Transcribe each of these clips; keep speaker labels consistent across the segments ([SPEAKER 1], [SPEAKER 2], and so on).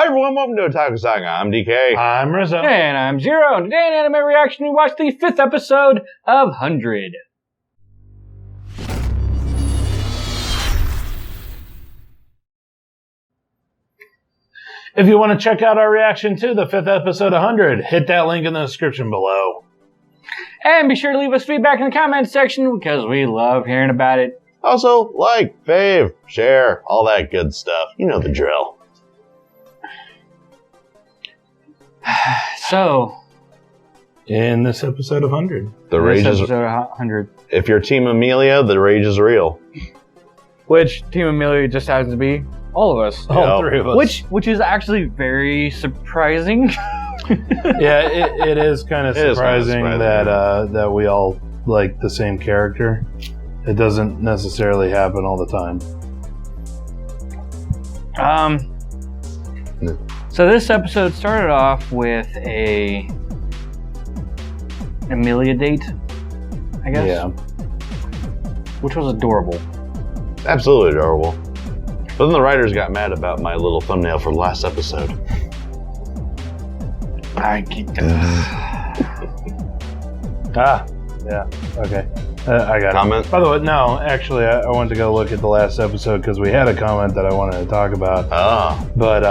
[SPEAKER 1] everyone, welcome to Otaku Saga. I'm DK.
[SPEAKER 2] I'm Rizzo.
[SPEAKER 3] And I'm Zero. And today in Anime Reaction, we watched the 5th episode of 100.
[SPEAKER 2] If you want to check out our reaction to the 5th episode of 100, hit that link in the description below.
[SPEAKER 3] And be sure to leave us feedback in the comments section because we love hearing about it.
[SPEAKER 1] Also, like, fave, share, all that good stuff. You know the drill.
[SPEAKER 3] So,
[SPEAKER 2] In this episode of 100.
[SPEAKER 1] The rage is...
[SPEAKER 3] episode of 100.
[SPEAKER 1] If you're Team Amelia, the rage is real.
[SPEAKER 3] Which Team Amelia just happens to be all of us.
[SPEAKER 2] All three of us.
[SPEAKER 3] Which is actually very surprising.
[SPEAKER 2] Yeah, it is kind of surprising that we all like the same character. It doesn't necessarily happen all the time.
[SPEAKER 3] So this episode started off with a Amelia date, I guess.
[SPEAKER 2] Yeah.
[SPEAKER 3] Which was adorable.
[SPEAKER 1] Absolutely adorable. But then the writers got mad about my little thumbnail for the last episode.
[SPEAKER 2] Yeah. Okay. I got
[SPEAKER 1] Comment?
[SPEAKER 2] it. By the way, no, actually, I went to go look at the last episode because we had a comment that I wanted to talk about.
[SPEAKER 1] Oh.
[SPEAKER 2] But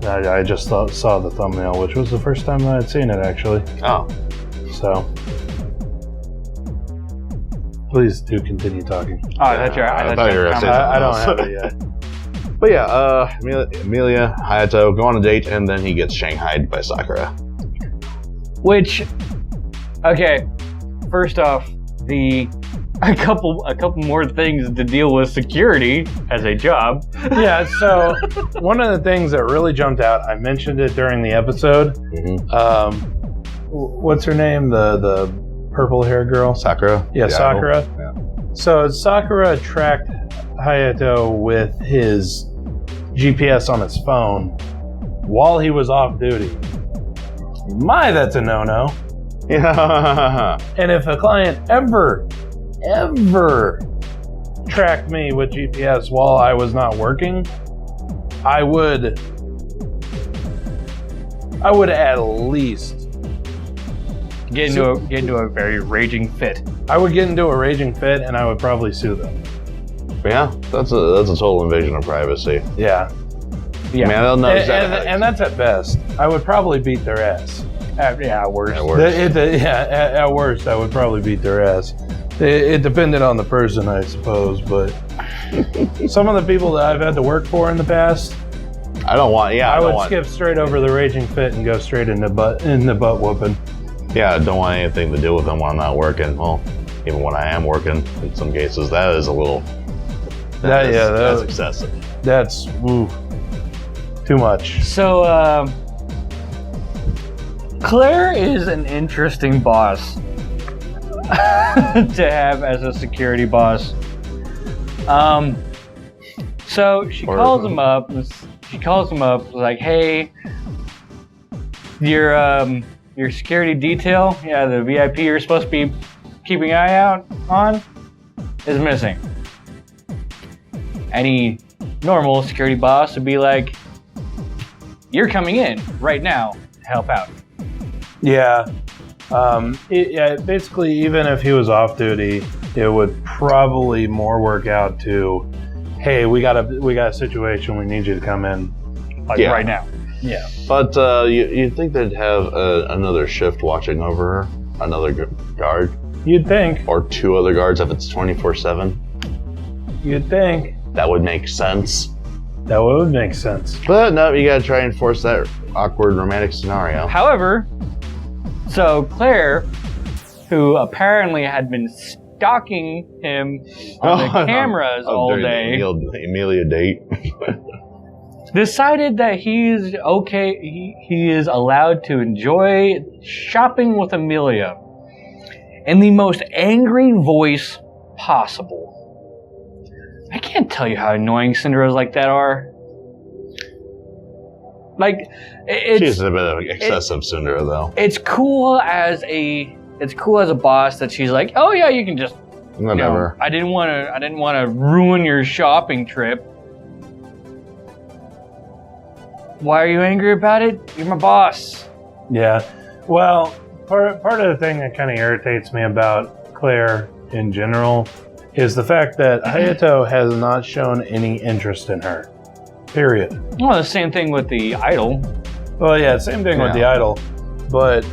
[SPEAKER 2] I just saw the thumbnail, which was the first time I had seen it, actually.
[SPEAKER 1] Oh.
[SPEAKER 2] So, please do continue talking.
[SPEAKER 3] Oh, that's right.
[SPEAKER 1] I thought you were going to say
[SPEAKER 2] I don't
[SPEAKER 1] something
[SPEAKER 2] have
[SPEAKER 1] else.
[SPEAKER 2] it yet.
[SPEAKER 1] But yeah, Amelia, Hayato go on a date, and then he gets Shanghai'd by Sakura.
[SPEAKER 3] Which, okay, first off, a couple more things to deal with security as a job.
[SPEAKER 2] Yeah, so one of the things that really jumped out, I mentioned it during the episode.
[SPEAKER 1] Mm-hmm.
[SPEAKER 2] What's her name? The purple hair girl?
[SPEAKER 1] Sakura?
[SPEAKER 2] Yeah, Sakura.
[SPEAKER 1] Yeah.
[SPEAKER 2] So Sakura tracked Hayato with his GPS on his phone while he was off duty. That's a no-no.
[SPEAKER 1] Yeah.
[SPEAKER 2] And if a client ever tracked me with GPS while I was not working, I would at least
[SPEAKER 3] Get into a very raging fit.
[SPEAKER 2] I would get into a raging fit, and I would probably sue them.
[SPEAKER 1] Yeah, that's a total invasion of privacy.
[SPEAKER 2] Yeah.
[SPEAKER 3] Yeah.
[SPEAKER 1] I mean, I don't know exactly.
[SPEAKER 2] And that's at best. I would probably beat their ass.
[SPEAKER 3] At worst.
[SPEAKER 1] At worst.
[SPEAKER 2] At worst, I would probably beat their ass. It depended on the person, I suppose, but some of the people that I've had to work for in the past, I would skip straight over the raging fit and go straight into butt whooping.
[SPEAKER 1] Yeah, I don't want anything to do with them when I'm not working. Well, even when I am working, in some cases, that is a little... That's excessive.
[SPEAKER 2] That's too much.
[SPEAKER 3] So, Claire is an interesting boss to have as a security boss. So she calls him up. Like, hey, your security detail, the VIP you're supposed to be keeping an eye out on, is missing. Any normal security boss would be like, you're coming in right now to help out. Yeah.
[SPEAKER 2] Basically, even if he was off duty, it would probably more work out to, hey, we got a situation, we need you to come in right now. Yeah.
[SPEAKER 1] But you'd think they'd have another shift watching over her, another guard.
[SPEAKER 2] You'd think.
[SPEAKER 1] Or two other guards if it's 24/7.
[SPEAKER 2] You'd think.
[SPEAKER 1] That would make sense.
[SPEAKER 2] That would make sense.
[SPEAKER 1] But no, you gotta try and force that awkward romantic scenario.
[SPEAKER 3] However, so Claire, who apparently had been stalking him on the cameras all day,
[SPEAKER 1] the Amelia date,
[SPEAKER 3] decided that he's okay. He is allowed to enjoy shopping with Amelia in the most angry voice possible. I can't tell you how annoying Cinderella's like that are. Like,
[SPEAKER 1] she's a bit of excessive Cinderella, though.
[SPEAKER 3] It's cool as a boss that she's like, oh yeah, you can just
[SPEAKER 1] whatever.
[SPEAKER 3] I didn't want to ruin your shopping trip. Why are you angry about it? You're my boss.
[SPEAKER 2] Yeah. Well, part of the thing that kind of irritates me about Claire in general is the fact that Hayato has not shown any interest in her. Period.
[SPEAKER 3] Well, the same thing with the idol.
[SPEAKER 2] Well, yeah, same thing with the idol. But,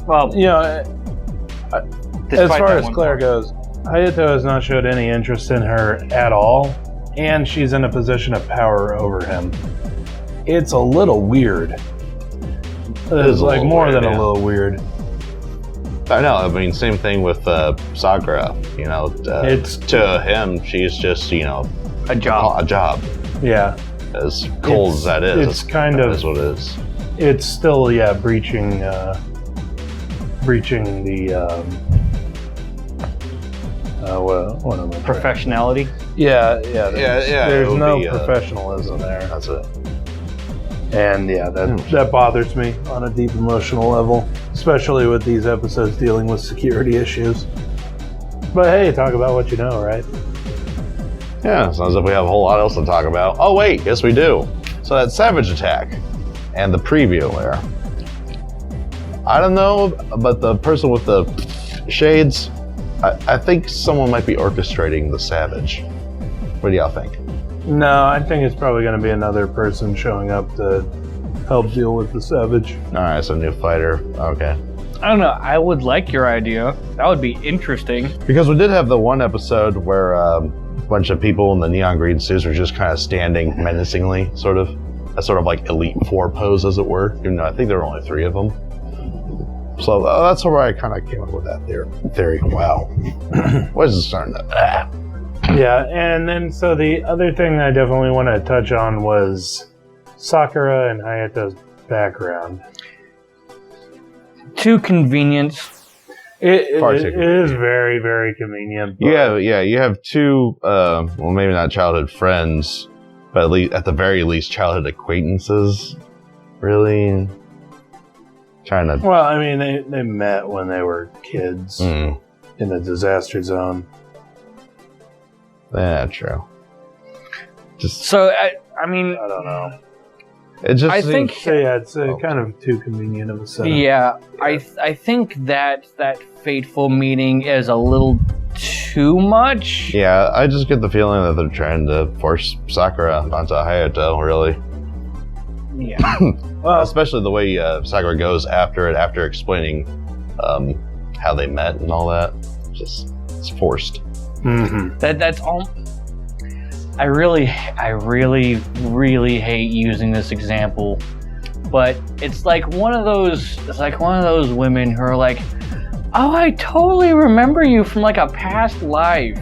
[SPEAKER 3] well,
[SPEAKER 2] you know, as far as Claire goes, Hayato has not showed any interest in her at all, and she's in a position of power over him. It's a little weird. It's like more than a little weird.
[SPEAKER 1] I know. I mean, same thing with Sakura. You know, it's to him, she's just
[SPEAKER 3] a job.
[SPEAKER 1] A job.
[SPEAKER 2] Yeah.
[SPEAKER 1] As cold as that is,
[SPEAKER 2] it's kind of
[SPEAKER 1] is what it is.
[SPEAKER 2] It's still breaching the what am I trying?
[SPEAKER 3] Professionality.
[SPEAKER 2] Yeah. There's no
[SPEAKER 1] be,
[SPEAKER 2] professionalism there.
[SPEAKER 1] That's it.
[SPEAKER 2] And yeah, that bothers me on a deep emotional level, especially with these episodes dealing with security issues. But hey, talk about what you know, right?
[SPEAKER 1] Yeah, sounds like we have a whole lot else to talk about. Oh wait, yes we do. So that Savage attack and the preview there. I don't know, but the person with the shades, I think someone might be orchestrating the Savage. What do y'all think?
[SPEAKER 2] No, I think it's probably going to be another person showing up to help deal with the Savage.
[SPEAKER 1] Alright, so new fighter. Okay.
[SPEAKER 3] I don't know. I would like your idea. That would be interesting.
[SPEAKER 1] Because we did have the one episode where a bunch of people in the neon green suits were just kind of standing menacingly, sort of. A sort of like Elite Four pose, as it were. Even though I think there were only 3 of them. So that's where I kind of came up with that theory. Wow. What is it starting to...
[SPEAKER 2] Yeah, and then so the other thing that I definitely want to touch on was Sakura and Hayato's background.
[SPEAKER 3] Too convenient.
[SPEAKER 2] It is very, very convenient.
[SPEAKER 1] You have 2, well, maybe not childhood friends, but at the very least, childhood acquaintances. Really? Trying to...
[SPEAKER 2] Well, I mean, they met when they were kids in a disaster zone.
[SPEAKER 1] Yeah, true.
[SPEAKER 3] So, I mean...
[SPEAKER 2] I don't know.
[SPEAKER 1] It just
[SPEAKER 3] I think...
[SPEAKER 2] it's kind of too convenient of a setup.
[SPEAKER 3] Yeah, I think that fateful meeting is a little too much.
[SPEAKER 1] Yeah, I just get the feeling that they're trying to force Sakura onto Hayato, really.
[SPEAKER 3] Yeah.
[SPEAKER 1] Well, especially the way Sakura goes after explaining how they met and all that. It's forced.
[SPEAKER 2] Mm-hmm.
[SPEAKER 3] That's all. I really hate using this example, but it's like one of those women who are like, "Oh, I totally remember you from like a past life."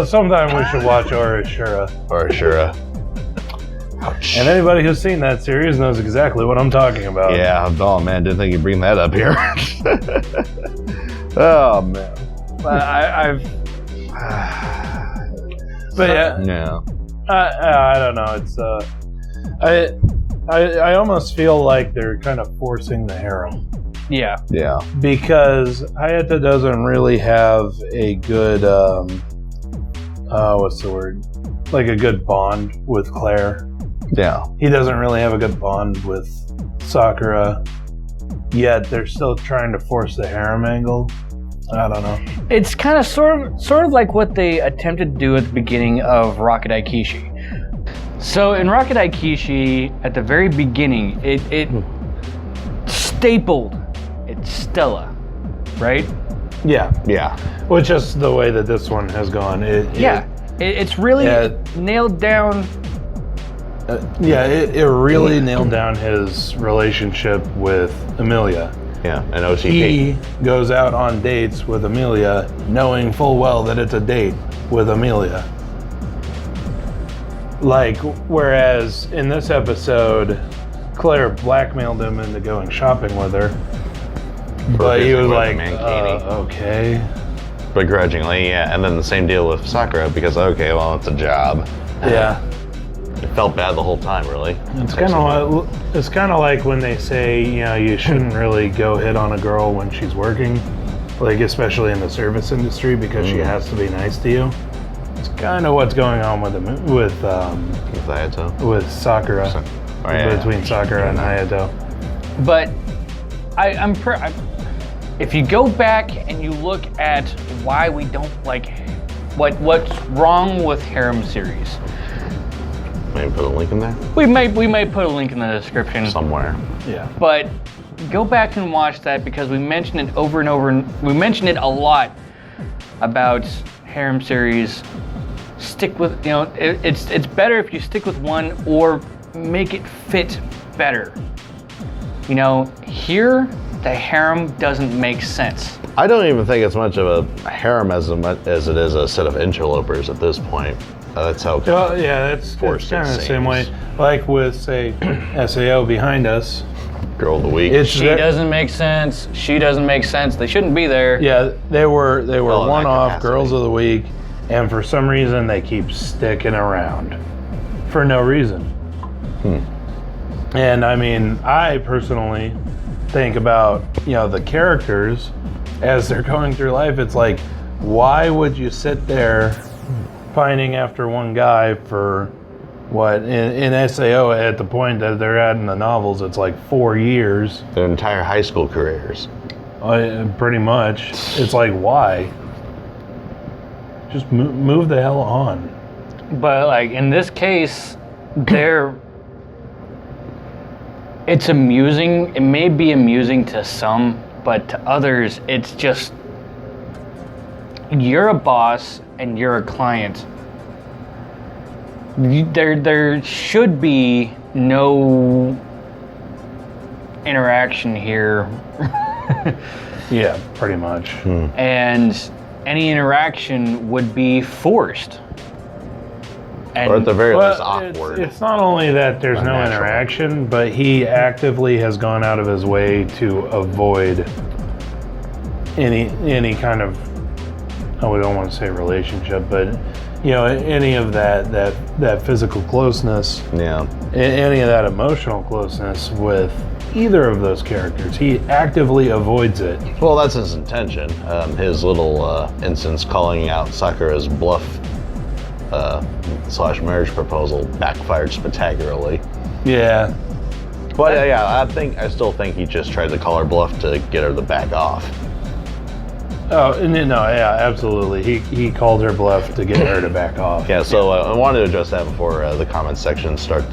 [SPEAKER 2] Sometime we should watch Orishura.
[SPEAKER 1] Ouch.
[SPEAKER 2] And anybody who's seen that series knows exactly what I'm talking about.
[SPEAKER 1] Yeah, oh man, didn't think you'd bring that up here. Oh man.
[SPEAKER 2] But I don't know. It's I almost feel like they're kind of forcing the harem.
[SPEAKER 3] Yeah.
[SPEAKER 2] Because Hayato doesn't really have a good what's the word? Like a good bond with Claire.
[SPEAKER 1] Yeah.
[SPEAKER 2] He doesn't really have a good bond with Sakura. Yet they're still trying to force the harem angle. I don't know.
[SPEAKER 3] It's kind of sort of like what they attempted to do at the beginning of Rocket Aikishi. So in Rocket Aikishi, at the very beginning, it stapled it's Stella, right?
[SPEAKER 2] Yeah. Which is the way that this one has gone.
[SPEAKER 3] It's really nailed down.
[SPEAKER 2] It really nailed down his relationship with Emilia.
[SPEAKER 1] Yeah, and OTP.
[SPEAKER 2] He goes out on dates with Emilia, knowing full well that it's a date with Emilia. Like, whereas in this episode, Claire blackmailed him into going shopping with her. But he was like, okay.
[SPEAKER 1] Begrudgingly, yeah. And then the same deal with Sakura, because, okay, well, it's a job.
[SPEAKER 2] Yeah.
[SPEAKER 1] It felt bad the whole time, really.
[SPEAKER 2] It's kind of like when they say, you shouldn't really go hit on a girl when she's working. like especially in the service industry, because she has to be nice to you. It's kind of what's going on with
[SPEAKER 1] Hayato.
[SPEAKER 2] with Sakura, between Sakura and Hayato.
[SPEAKER 3] But if you go back and you look at why we don't like what's wrong with Harem series.
[SPEAKER 1] Maybe put a link in there?
[SPEAKER 3] We may put a link in the description.
[SPEAKER 1] Somewhere.
[SPEAKER 2] Yeah.
[SPEAKER 3] But go back and watch that because we mentioned it over and over. We mentioned it a lot about Harem series. Stick with, it's better if you stick with one or make it fit better. Here, the harem doesn't make sense.
[SPEAKER 1] I don't even think it's much of a harem as it is a set of interlopers at this point. That's how.
[SPEAKER 2] Well, yeah, that's kind of the same way. Like with, say, SAO behind us.
[SPEAKER 1] Girl of the week.
[SPEAKER 3] She doesn't make sense. She doesn't make sense. They shouldn't be there.
[SPEAKER 2] Yeah, they were one-off girls of the week, and for some reason they keep sticking around for no reason. And I mean, I personally think about the characters as they're going through life. It's like, why would you sit there pining after one guy for what in SAO at the point that they're at in the novels? It's like 4 years.
[SPEAKER 1] Their entire high school careers.
[SPEAKER 2] Pretty much. It's like, why? Just move the hell on.
[SPEAKER 3] But like in this case, it's amusing. It may be amusing to some, but to others, it's just you're a boss and you're a client. There should be no interaction here.
[SPEAKER 2] Yeah, pretty much.
[SPEAKER 3] And any interaction would be forced.
[SPEAKER 1] Or at the very least awkward.
[SPEAKER 2] It's not only that there's no interaction, but he actively has gone out of his way to avoid any kind of, we don't want to say relationship, but any of that physical closeness, any of that emotional closeness with either of those characters. He actively avoids it.
[SPEAKER 1] Well, that's his intention. His little instance calling out Sakura's bluff / marriage proposal backfired spectacularly.
[SPEAKER 2] Yeah.
[SPEAKER 1] But I still think he just tried to call her bluff to get her to back off.
[SPEAKER 2] Oh, no, yeah, absolutely. He called her bluff to get her to back off.
[SPEAKER 1] Yeah, so I wanted to address that before the comments section start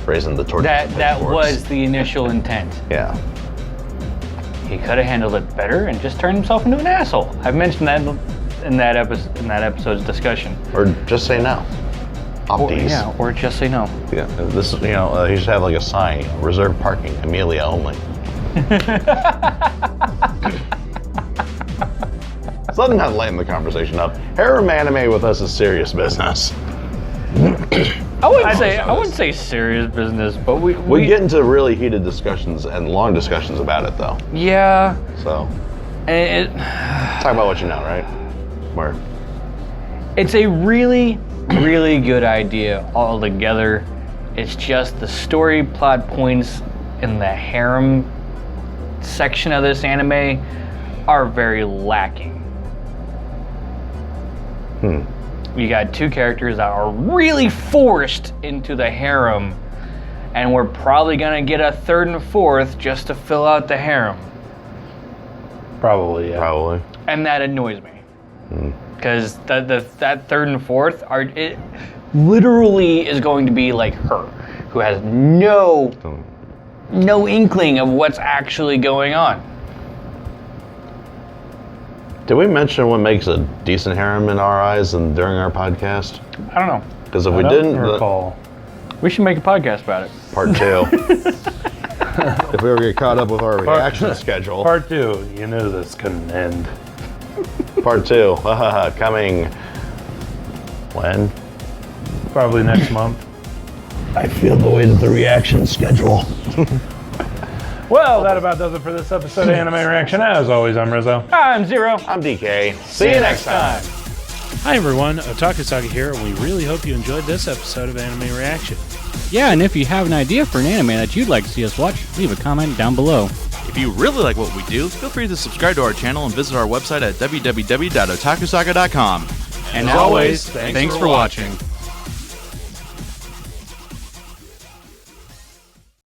[SPEAKER 1] raising the torch.
[SPEAKER 3] That was the initial intent.
[SPEAKER 1] Yeah.
[SPEAKER 3] He could have handled it better and just turned himself into an asshole. I've mentioned that in that episode's discussion.
[SPEAKER 1] Or just say no. Opties.
[SPEAKER 3] Or just say no.
[SPEAKER 1] Yeah, this he should have like a sign: reserved parking, Amelia only. So let's not lighten the conversation up. Harem anime with us is serious business.
[SPEAKER 3] I wouldn't say serious business, but we
[SPEAKER 1] get into really heated discussions and long discussions about it, though.
[SPEAKER 3] Yeah.
[SPEAKER 1] So, talk about what you know, right? Where?
[SPEAKER 3] It's a really, really good idea altogether. It's just the story plot points in the harem section of this anime are very lacking. You got two characters that are really forced into the harem, and we're probably gonna get a third and fourth just to fill out the harem.
[SPEAKER 2] Probably, yeah.
[SPEAKER 1] Probably.
[SPEAKER 3] And that annoys me. Because that third and fourth it literally is going to be like her, who has no inkling of what's actually going on.
[SPEAKER 1] Did we mention what makes a decent harem in our eyes and during our podcast?
[SPEAKER 3] I don't know.
[SPEAKER 1] Because if we didn't
[SPEAKER 2] recall,
[SPEAKER 3] we should make a podcast about it.
[SPEAKER 1] Part 2. If we ever get caught up with our reaction schedule.
[SPEAKER 2] Part 2. You knew this couldn't end.
[SPEAKER 1] Part 2. Coming. When?
[SPEAKER 2] Probably next month.
[SPEAKER 1] I feel the weight of the reaction schedule.
[SPEAKER 2] Well, that about does it for this episode of Anime Reaction. As always, I'm Rizzo.
[SPEAKER 3] I'm Zero.
[SPEAKER 1] I'm DK. See you next time.
[SPEAKER 2] Hi everyone, Otaku Saga here, and we really hope you enjoyed this episode of Anime Reaction.
[SPEAKER 4] Yeah, and if you have an idea for an anime that you'd like to see us watch, leave a comment down below. If you really like what we do, feel free to subscribe to our channel and visit our website at www.otakusaga.com.
[SPEAKER 5] And as always, thanks for watching.